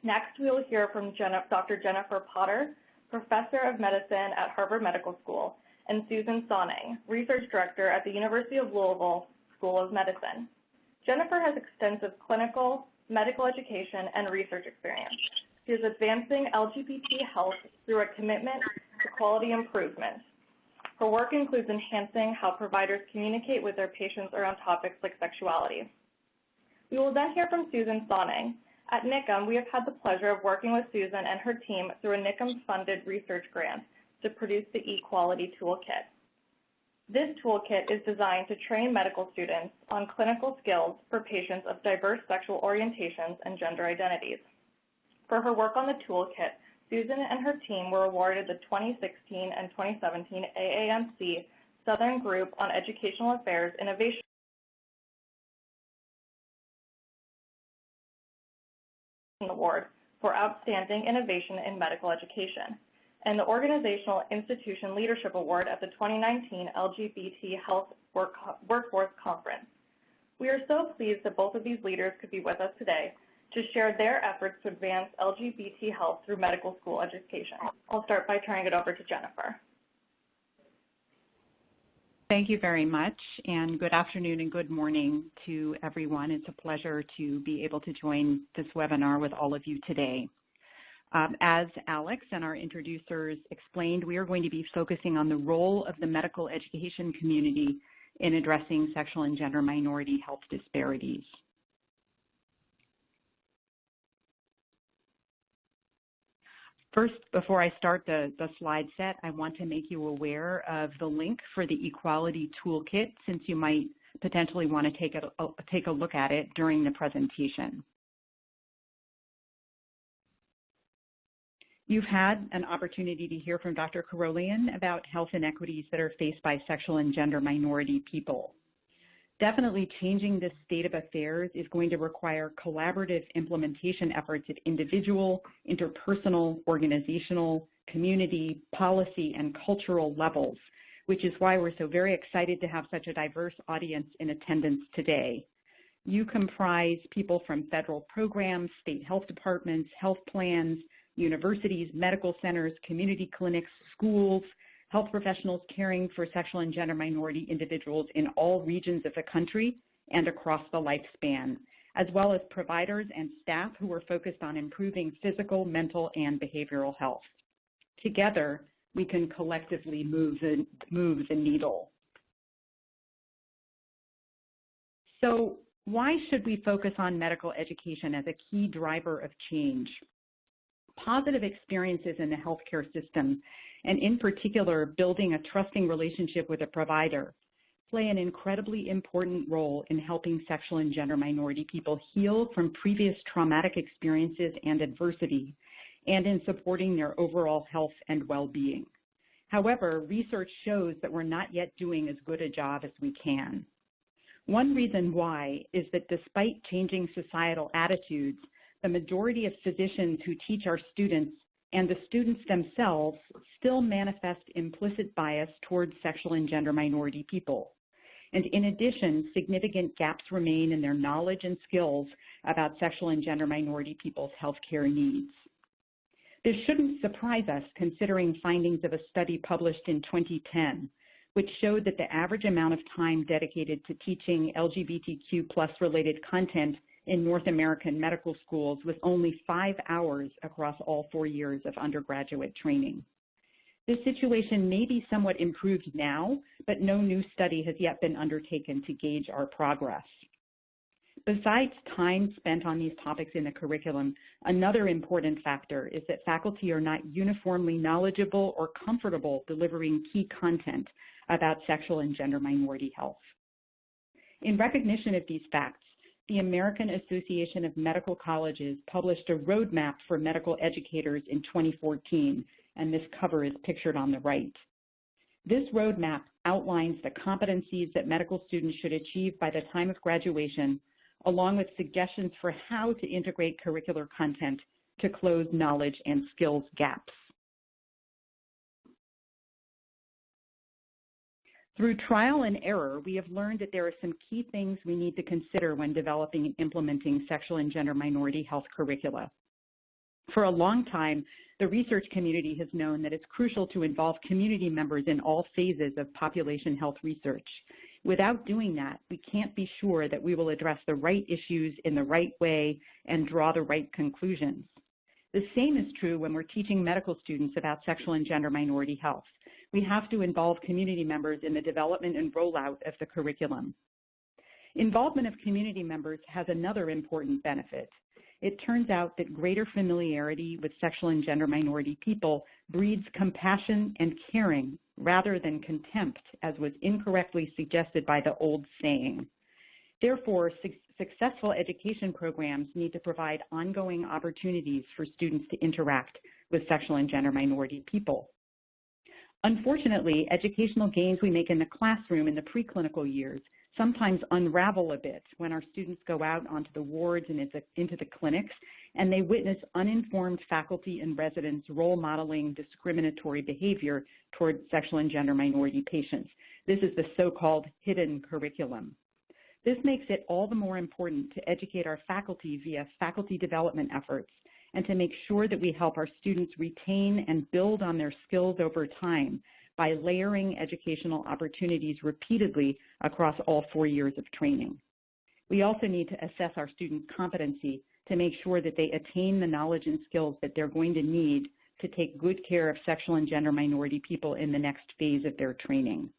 Next, we will hear from Dr. Jennifer Potter, Professor of Medicine at Harvard Medical School, and Susan Sawning, Research Director at the University of Louisville School of Medicine. Jennifer has extensive clinical, medical education, and research experience. She is advancing LGBT health through a commitment to quality improvement. Her work includes enhancing how providers communicate with their patients around topics like sexuality. We will then hear from Susan Sawning. At NIHCM, we have had the pleasure of working with Susan and her team through a NIHCM-funded research grant to produce the Equality Toolkit. This toolkit is designed to train medical students on clinical skills for patients of diverse sexual orientations and gender identities. For her work on the toolkit, Susan and her team were awarded the 2016 and 2017 AAMC Southern Group on Educational Affairs Innovation Award for Outstanding Innovation in Medical Education, and the Organizational Institution Leadership Award at the 2019 LGBT Health Workforce Conference. We are so pleased that both of these leaders could be with us today to share their efforts to advance LGBT health through medical school education. I'll start by turning it over to Jennifer. Thank you very much, and good afternoon and good morning to everyone. It's a pleasure to be able to join this webinar with all of you today. As Alex and our introducers explained, we are going to be focusing on the role of the medical education community in addressing sexual and gender minority health disparities. First, before I start the slide set, I want to make you aware of the link for the Equality Toolkit, since you might potentially want to take a look at it during the presentation. You've had an opportunity to hear from Dr. Karolian about health inequities that are faced by sexual and gender minority people. Definitely changing this state of affairs is going to require collaborative implementation efforts at individual, interpersonal, organizational, community, policy, and cultural levels, which is why we're so very excited to have such a diverse audience in attendance today. You comprise people from federal programs, state health departments, health plans, universities, medical centers, community clinics, schools, health professionals caring for sexual and gender minority individuals in all regions of the country and across the lifespan, as well as providers and staff who are focused on improving physical, mental, and behavioral health. Together, we can collectively move the needle. So why should we focus on medical education as a key driver of change? Positive experiences in the healthcare system, and in particular, building a trusting relationship with a provider, play an incredibly important role in helping sexual and gender minority people heal from previous traumatic experiences and adversity, and in supporting their overall health and well-being. However, research shows that we're not yet doing as good a job as we can. One reason why is that despite changing societal attitudes, the majority of physicians who teach our students and the students themselves still manifest implicit bias towards sexual and gender minority people. And in addition, significant gaps remain in their knowledge and skills about sexual and gender minority people's healthcare needs. This shouldn't surprise us, considering findings of a study published in 2010, which showed that the average amount of time dedicated to teaching LGBTQ+ related content in North American medical schools was only 5 hours across all 4 years of undergraduate training. This situation may be somewhat improved now, but no new study has yet been undertaken to gauge our progress. Besides time spent on these topics in the curriculum, another important factor is that faculty are not uniformly knowledgeable or comfortable delivering key content about sexual and gender minority health. In recognition of these facts, the American Association of Medical Colleges published a roadmap for medical educators in 2014, and this cover is pictured on the right. This roadmap outlines the competencies that medical students should achieve by the time of graduation, along with suggestions for how to integrate curricular content to close knowledge and skills gaps. Through trial and error, we have learned that there are some key things we need to consider when developing and implementing sexual and gender minority health curricula. For a long time, the research community has known that it's crucial to involve community members in all phases of population health research. Without doing that, we can't be sure that we will address the right issues in the right way and draw the right conclusions. The same is true when we're teaching medical students about sexual and gender minority health. We have to involve community members in the development and rollout of the curriculum. Involvement of community members has another important benefit. It turns out that greater familiarity with sexual and gender minority people breeds compassion and caring rather than contempt, as was incorrectly suggested by the old saying. Therefore, successful education programs need to provide ongoing opportunities for students to interact with sexual and gender minority people. Unfortunately, educational gains we make in the classroom in the preclinical years sometimes unravel a bit when our students go out onto the wards and into the clinics, and they witness uninformed faculty and residents role modeling discriminatory behavior toward sexual and gender minority patients. This is the so-called hidden curriculum. This makes it all the more important to educate our faculty via faculty development efforts and to make sure that we help our students retain and build on their skills over time by layering educational opportunities repeatedly across all 4 years of training. We also need to assess our students' competency to make sure that they attain the knowledge and skills that they're going to need to take good care of sexual and gender minority people in the next phase of their training.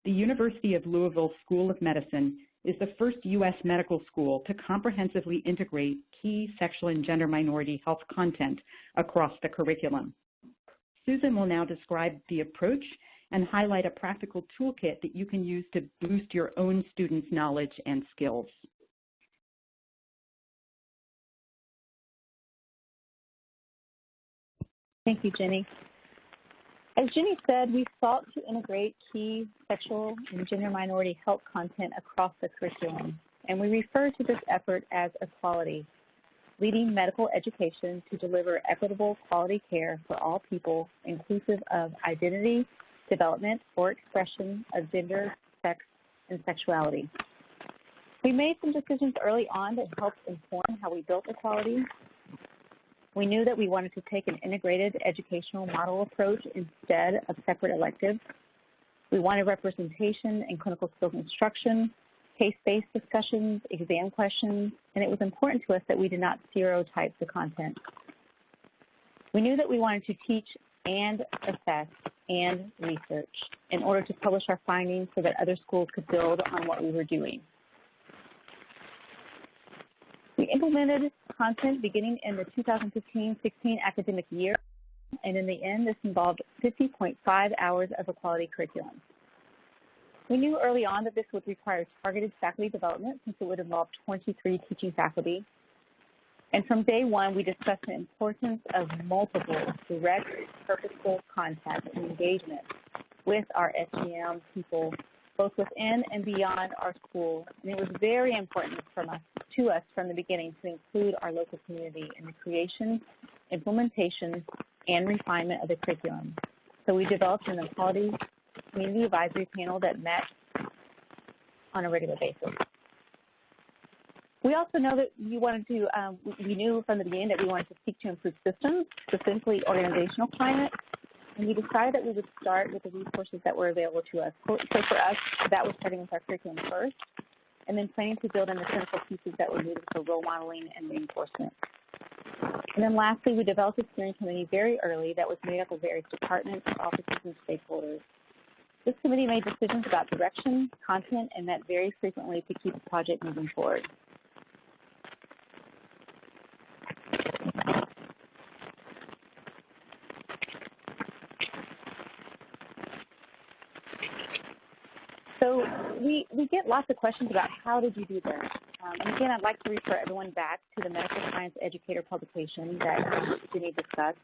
The University of Louisville School of Medicine is the first U.S. medical school to comprehensively integrate key sexual and gender minority health content across the curriculum. Susan will now describe the approach and highlight a practical toolkit that you can use to boost your own students' knowledge and skills. Thank you, Jenny. As Jenny said, we sought to integrate key sexual and gender minority health content across the curriculum, and we refer to this effort as Equality, leading medical education to deliver equitable quality care for all people, inclusive of identity, development, or expression of gender, sex, and sexuality. We made some decisions early on that helped inform how we built Equality. We knew that we wanted to take an integrated educational model approach instead of separate electives. We wanted representation in clinical skills instruction, case-based discussions, exam questions, and it was important to us that we did not stereotype the content. We knew that we wanted to teach and assess and research in order to publish our findings so that other schools could build on what we were doing. We implemented content beginning in the 2015-16 academic year, and in the end, this involved 50.5 hours of Equality curriculum. We knew early on that this would require targeted faculty development since it would involve 23 teaching faculty. And from day one, we discussed the importance of multiple direct, purposeful contact and engagement with our SGM people, both within and beyond our school. And it was very important to us from the beginning to include our local community in the creation, implementation, and refinement of the curriculum. So we developed an Equality Community Advisory Panel that met on a regular basis. We also know that we knew from the beginning that we wanted to seek to improve systems, specifically organizational climate, and we decided that we would start with the resources that were available to us. So for us, that was starting with our curriculum first, and then planning to build in the clinical pieces that were needed for role modeling and reinforcement. And then lastly, we developed a steering committee very early that was made up of various departments, offices, and stakeholders. This committee made decisions about direction, content, and met very frequently to keep the project moving forward. So we get lots of questions about how did you do this? And again, I'd like to refer everyone back to the Medical Science Educator publication that Jenny discussed.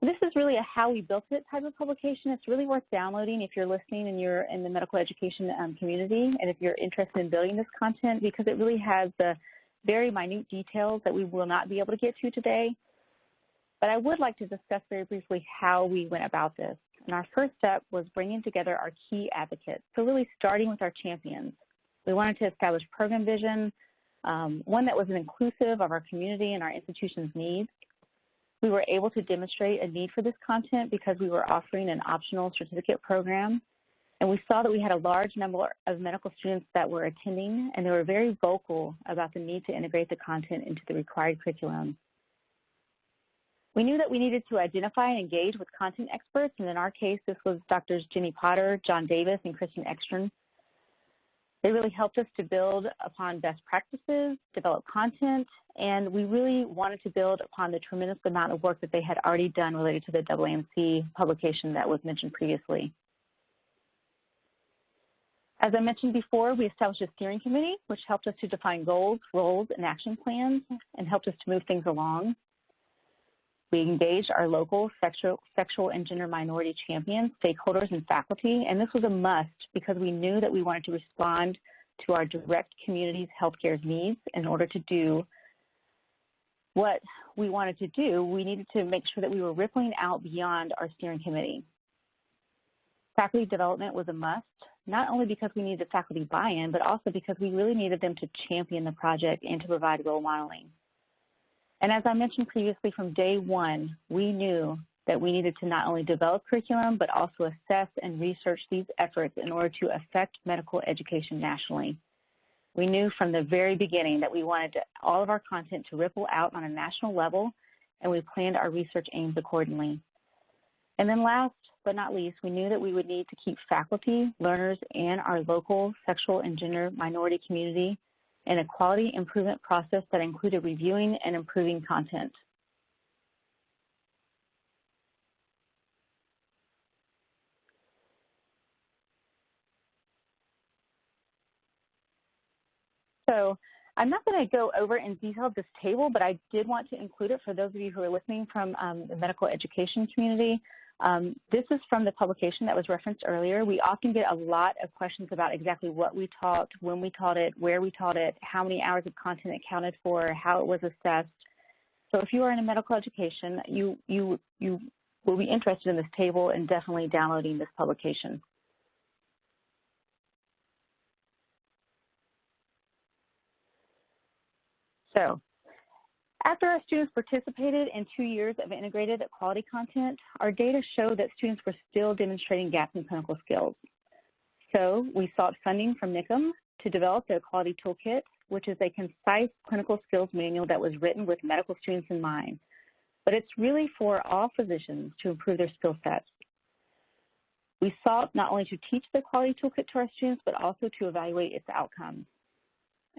This is really a how we built it type of publication. It's really worth downloading if you're listening and you're in the medical education community, and if you're interested in building this content, because it really has the very minute details that we will not be able to get to today. But I would like to discuss very briefly how we went about this. And our first step was bringing together our key advocates. So really starting with our champions. We wanted to establish program vision, one that was inclusive of our community and our institution's needs. We were able to demonstrate a need for this content because we were offering an optional certificate program, and we saw that we had a large number of medical students that were attending, and they were very vocal about the need to integrate the content into the required curriculum. We knew that we needed to identify and engage with content experts, and in our case, this was Drs. Jenny Potter, John Davis, and Kristen Ekstrom. They really helped us to build upon best practices, develop content, and we really wanted to build upon the tremendous amount of work that they had already done related to the AAMC publication that was mentioned previously. As I mentioned before, we established a steering committee, which helped us to define goals, roles, and action plans, and helped us to move things along. We engaged our local sexual and gender minority champions, stakeholders, and faculty, and this was a must because we knew that we wanted to respond to our direct community's healthcare needs. In order to do what we wanted to do, we needed to make sure that we were rippling out beyond our steering committee. Faculty development was a must, not only because we needed faculty buy-in, but also because we really needed them to champion the project and to provide role modeling. And as I mentioned previously, from day one, we knew that we needed to not only develop curriculum, but also assess and research these efforts in order to affect medical education nationally. We knew from the very beginning that we wanted all of our content to ripple out on a national level, and we planned our research aims accordingly. And then last but not least, we knew that we would need to keep faculty, learners, and our local sexual and gender minority community in a quality improvement process that included reviewing and improving content. So I'm not going to go over in detail this table, but I did want to include it for those of you who are listening from the medical education community. This is from the publication that was referenced earlier. We often get a lot of questions about exactly what we taught, when we taught it, where we taught it, how many hours of content it counted for, how it was assessed. So if you are in a medical education, you will be interested in this table and definitely downloading this publication. So, after our students participated in 2 years of integrated quality content, our data showed that students were still demonstrating gaps in clinical skills. So we sought funding from NIHCCM to develop the Equality Toolkit, which is a concise clinical skills manual that was written with medical students in mind. But it's really for all physicians to improve their skill sets. We sought not only to teach the Equality Toolkit to our students, but also to evaluate its outcomes.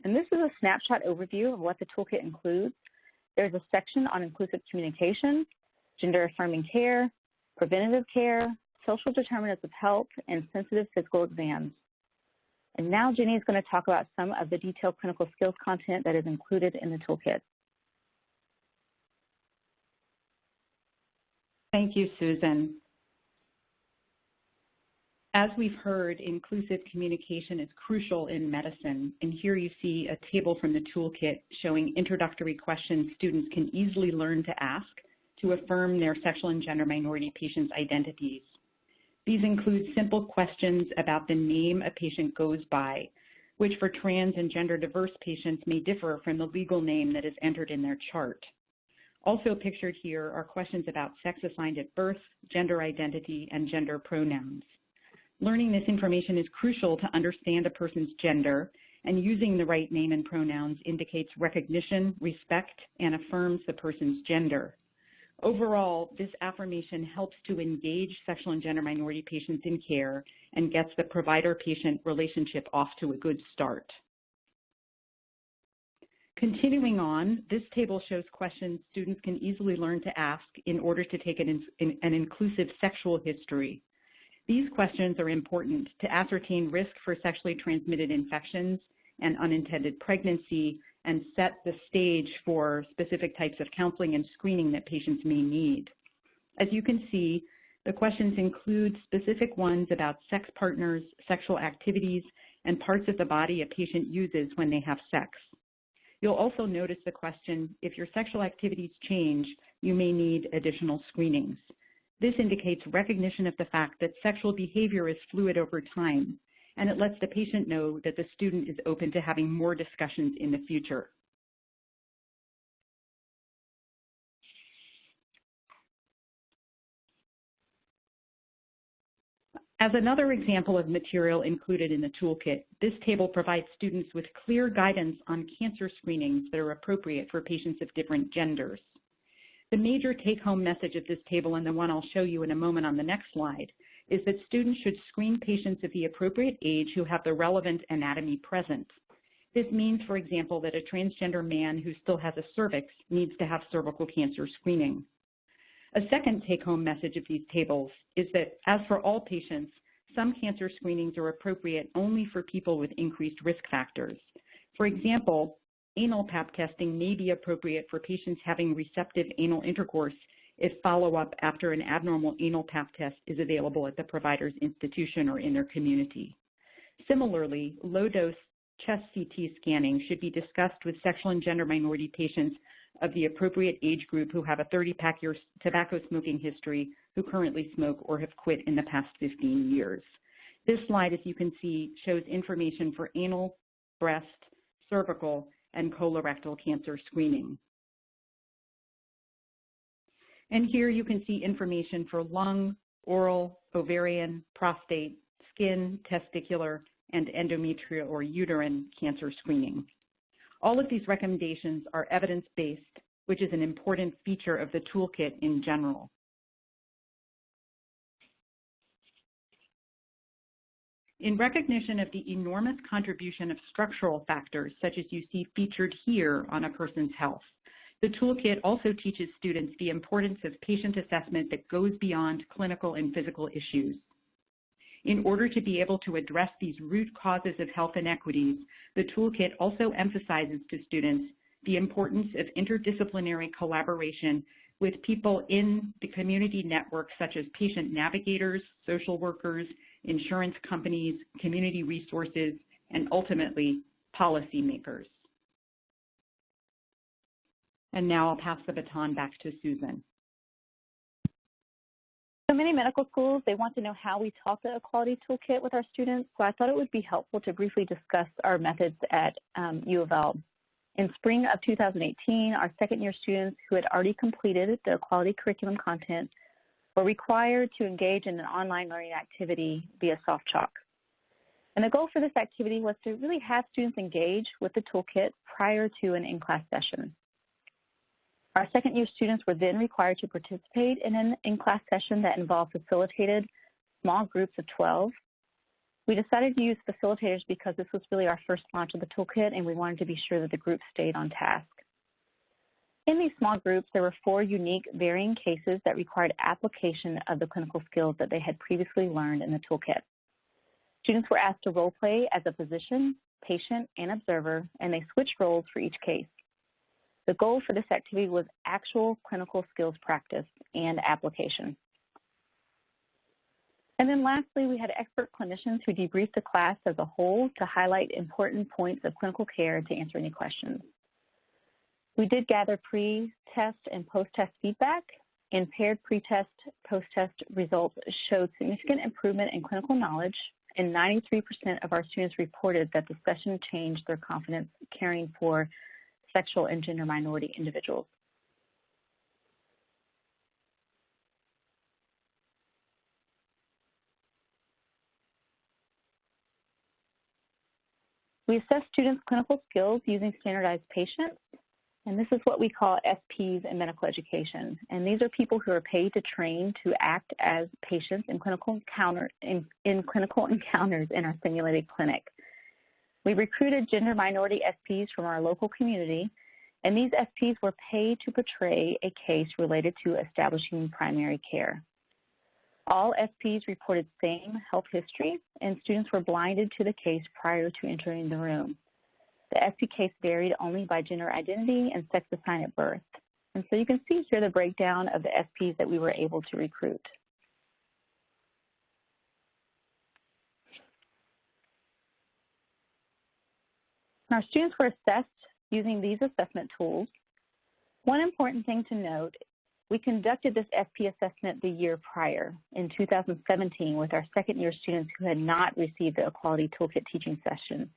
And this is a snapshot overview of what the toolkit includes. There's a section on inclusive communication, gender-affirming care, preventative care, social determinants of health, and sensitive physical exams. And now Jenny is going to talk about some of the detailed clinical skills content that is included in the toolkit. Thank you, Susan. As we've heard, inclusive communication is crucial in medicine, and here you see a table from the toolkit showing introductory questions students can easily learn to ask to affirm their sexual and gender minority patients' identities. These include simple questions about the name a patient goes by, which for trans and gender diverse patients may differ from the legal name that is entered in their chart. Also pictured here are questions about sex assigned at birth, gender identity, and gender pronouns. Learning this information is crucial to understand a person's gender, and using the right name and pronouns indicates recognition, respect, and affirms the person's gender. Overall, this affirmation helps to engage sexual and gender minority patients in care and gets the provider-patient relationship off to a good start. Continuing on, this table shows questions students can easily learn to ask in order to take an inclusive sexual history. These questions are important to ascertain risk for sexually transmitted infections and unintended pregnancy and set the stage for specific types of counseling and screening that patients may need. As you can see, the questions include specific ones about sex partners, sexual activities, and parts of the body a patient uses when they have sex. You'll also notice the question, if your sexual activities change, you may need additional screenings. This indicates recognition of the fact that sexual behavior is fluid over time, and it lets the patient know that the student is open to having more discussions in the future. As another example of material included in the toolkit, this table provides students with clear guidance on cancer screenings that are appropriate for patients of different genders. The major take-home message of this table, and the one I'll show you in a moment on the next slide, is that students should screen patients of the appropriate age who have the relevant anatomy present. This means, for example, that a transgender man who still has a cervix needs to have cervical cancer screening. A second take-home message of these tables is that, as for all patients, some cancer screenings are appropriate only for people with increased risk factors. For example, anal pap testing may be appropriate for patients having receptive anal intercourse if follow-up after an abnormal anal pap test is available at the provider's institution or in their community. Similarly, low-dose chest CT scanning should be discussed with sexual and gender minority patients of the appropriate age group who have a 30-pack-year tobacco smoking history, who currently smoke or have quit in the past 15 years. This slide, as you can see, shows information for anal, breast, cervical, and colorectal cancer screening. And here you can see information for lung, oral, ovarian, prostate, skin, testicular, and endometrial or uterine cancer screening. All of these recommendations are evidence-based, which is an important feature of the toolkit in general. In recognition of the enormous contribution of structural factors, such as you see featured here on a person's health, the toolkit also teaches students the importance of patient assessment that goes beyond clinical and physical issues. In order to be able to address these root causes of health inequities, the toolkit also emphasizes to students the importance of interdisciplinary collaboration with people in the community network, such as patient navigators, social workers, insurance companies, community resources, and ultimately policymakers. And now I'll pass the baton back to Susan. So many medical schools, they want to know how we taught the Equality Toolkit with our students, so I thought it would be helpful to briefly discuss our methods at U of L. In spring of 2018, our second-year students who had already completed the Equality curriculum content were required to engage in an online learning activity via soft chalk. And the goal for this activity was to really have students engage with the toolkit prior to an in-class session. Our second-year students were then required to participate in an in-class session that involved facilitated small groups of 12. We decided to use facilitators because this was really our first launch of the toolkit, and we wanted to be sure that the group stayed on task. In these small groups, there were 4 unique varying cases that required application of the clinical skills that they had previously learned in the toolkit. Students were asked to role play as a physician, patient, and observer, and they switched roles for each case. The goal for this activity was actual clinical skills practice and application. And then lastly, we had expert clinicians who debriefed the class as a whole to highlight important points of clinical care to answer any questions. We did gather pre-test and post-test feedback, and paired pre-test, post-test results showed significant improvement in clinical knowledge, and 93% of our students reported that the session changed their confidence caring for sexual and gender minority individuals. We assess students' clinical skills using standardized patients, and this is what we call SPs in medical education. And these are people who are paid to train to act as patients in clinical encounters in our simulated clinic. We recruited gender minority SPs from our local community, and these SPs were paid to portray a case related to establishing primary care. All SPs reported same health history, and students were blinded to the case prior to entering the room. The SP case varied only by gender identity and sex assigned at birth. And so you can see here the breakdown of the SPs that we were able to recruit. Our students were assessed using these assessment tools. One important thing to note We conducted this SP assessment the year prior, in 2017, with our second-year students who had not received the Equality Toolkit teaching session,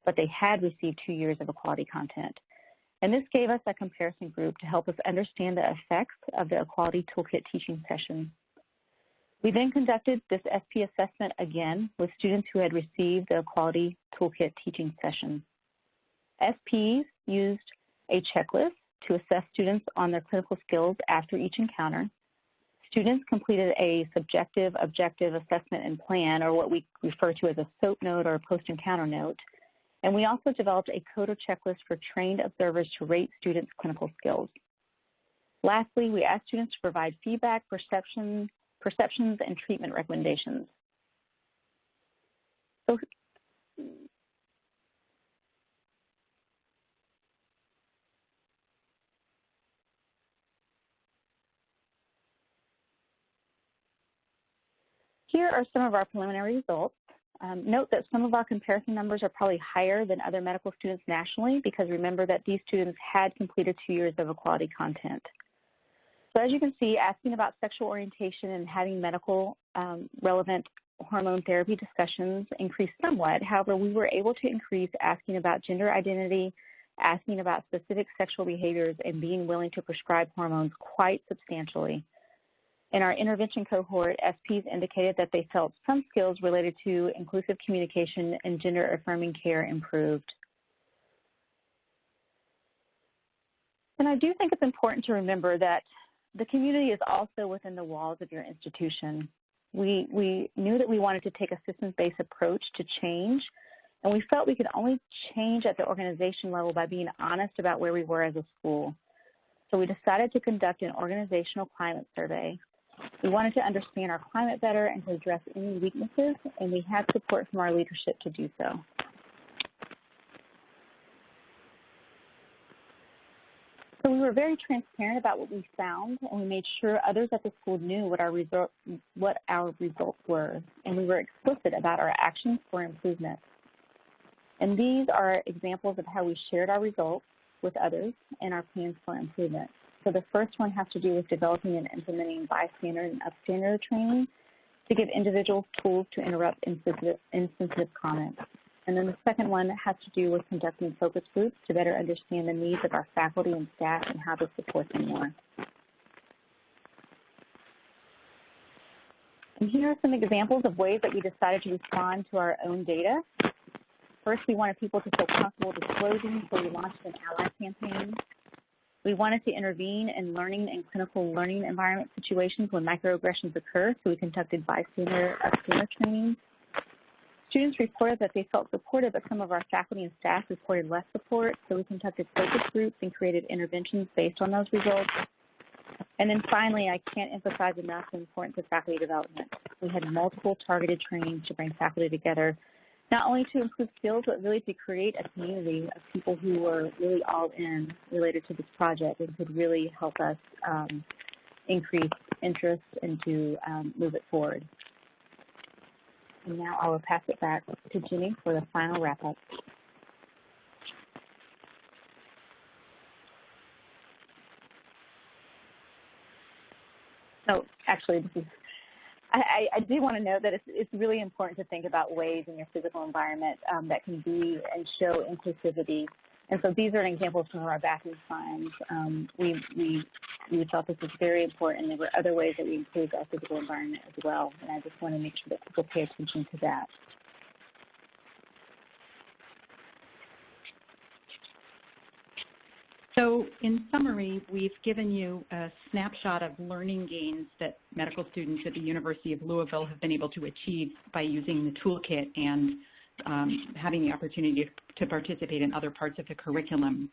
but they had received 2 years of equality content. And this gave us a comparison group to help us understand the effects of the Equality Toolkit teaching session. We then conducted this SP assessment again with students who had received the Equality Toolkit teaching session. SPs used a checklist to assess students on their clinical skills after each encounter. Students completed a subjective, objective assessment and plan, or what we refer to as a SOAP note or a post-encounter note. And we also developed a CODA checklist for trained observers to rate students' clinical skills. Lastly, we asked students to provide feedback, perceptions, and treatment recommendations. So, here are some of our preliminary results. Note that some of our comparison numbers are probably higher than other medical students nationally, because remember that these students had completed 2 years of equality content. So as you can see, asking about sexual orientation and having medical relevant hormone therapy discussions increased somewhat. However, we were able to increase asking about gender identity, asking about specific sexual behaviors, and being willing to prescribe hormones quite substantially. In our intervention cohort, SPs indicated that they felt some skills related to inclusive communication and gender-affirming care improved. And I do think it's important to remember that the community is also within the walls of your institution. We knew that we wanted to take a systems-based approach to change, and we felt we could only change at the organization level by being honest about where we were as a school. So we decided to conduct an organizational climate survey. We wanted to understand our climate better and to address any weaknesses, and we had support from our leadership to do so. So we were very transparent about what we found, and we made sure others at the school knew what our results were, and we were explicit about our actions for improvement. And these are examples of how we shared our results with others and our plans for improvement. So the first one has to do with developing and implementing bystander and upstander training to give individuals tools to interrupt insensitive comments. And then the second one has to do with conducting focus groups to better understand the needs of our faculty and staff and how to support them more. And here are some examples of ways that we decided to respond to our own data. First, we wanted people to feel comfortable disclosing, so we launched an ally campaign. We wanted to intervene in learning and clinical learning environment situations when microaggressions occur, so we conducted bystander upstander training. Students reported that they felt supported, but some of our faculty and staff reported less support, so we conducted focus groups and created interventions based on those results. And then finally, I can't emphasize enough the importance of faculty development. We had multiple targeted trainings to bring faculty together, not only to improve skills, but really to create a community of people who were really all in related to this project and could really help us increase interest and to move it forward. And now I will pass it back to Jenny for the final wrap-up. So actually, this is I do want to note that it's really important to think about ways in your physical environment that can be and show inclusivity. And so these are examples from our bathroom signs. We thought this was very important. There were other ways that we improved our physical environment as well, and I just want to make sure that people pay attention to that. So in summary, we've given you a snapshot of learning gains that medical students at the University of Louisville have been able to achieve by using the toolkit and having the opportunity to participate in other parts of the curriculum.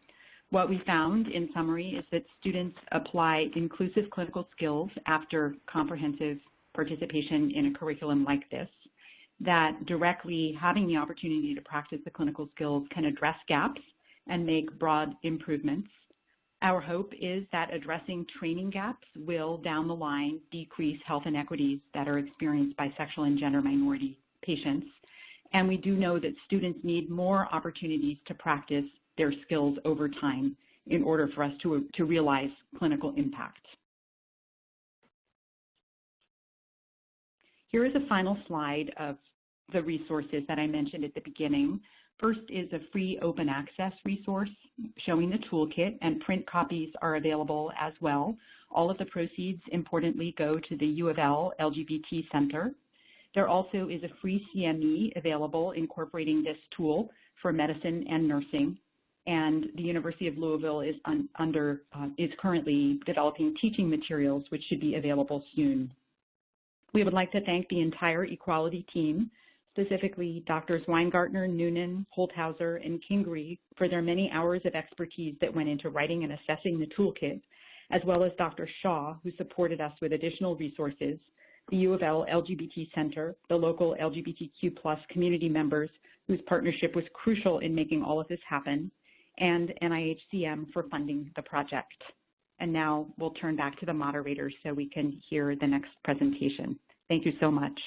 What we found in summary is that students apply inclusive clinical skills after comprehensive participation in a curriculum like this, that directly having the opportunity to practice the clinical skills can address gaps and make broad improvements. Our hope is that addressing training gaps will, down the line, decrease health inequities that are experienced by sexual and gender minority patients. And we do know that students need more opportunities to practice their skills over time in order for us to realize clinical impact. Here is a final slide of the resources that I mentioned at the beginning. First is a free open access resource showing the toolkit, and print copies are available as well. All of the proceeds, importantly, go to the U of L LGBT Center. There also is a free CME available incorporating this tool for medicine and nursing. And the University of Louisville is currently developing teaching materials, which should be available soon. We would like to thank the entire Equality team, specifically Drs. Weingartner, Noonan, Holthauser, and Kingery, for their many hours of expertise that went into writing and assessing the toolkit, as well as Dr. Shaw, who supported us with additional resources, the U of L LGBT Center, the local LGBTQ+ community members, whose partnership was crucial in making all of this happen, and NIHCM for funding the project. And now we'll turn back to the moderators so we can hear the next presentation. Thank you so much.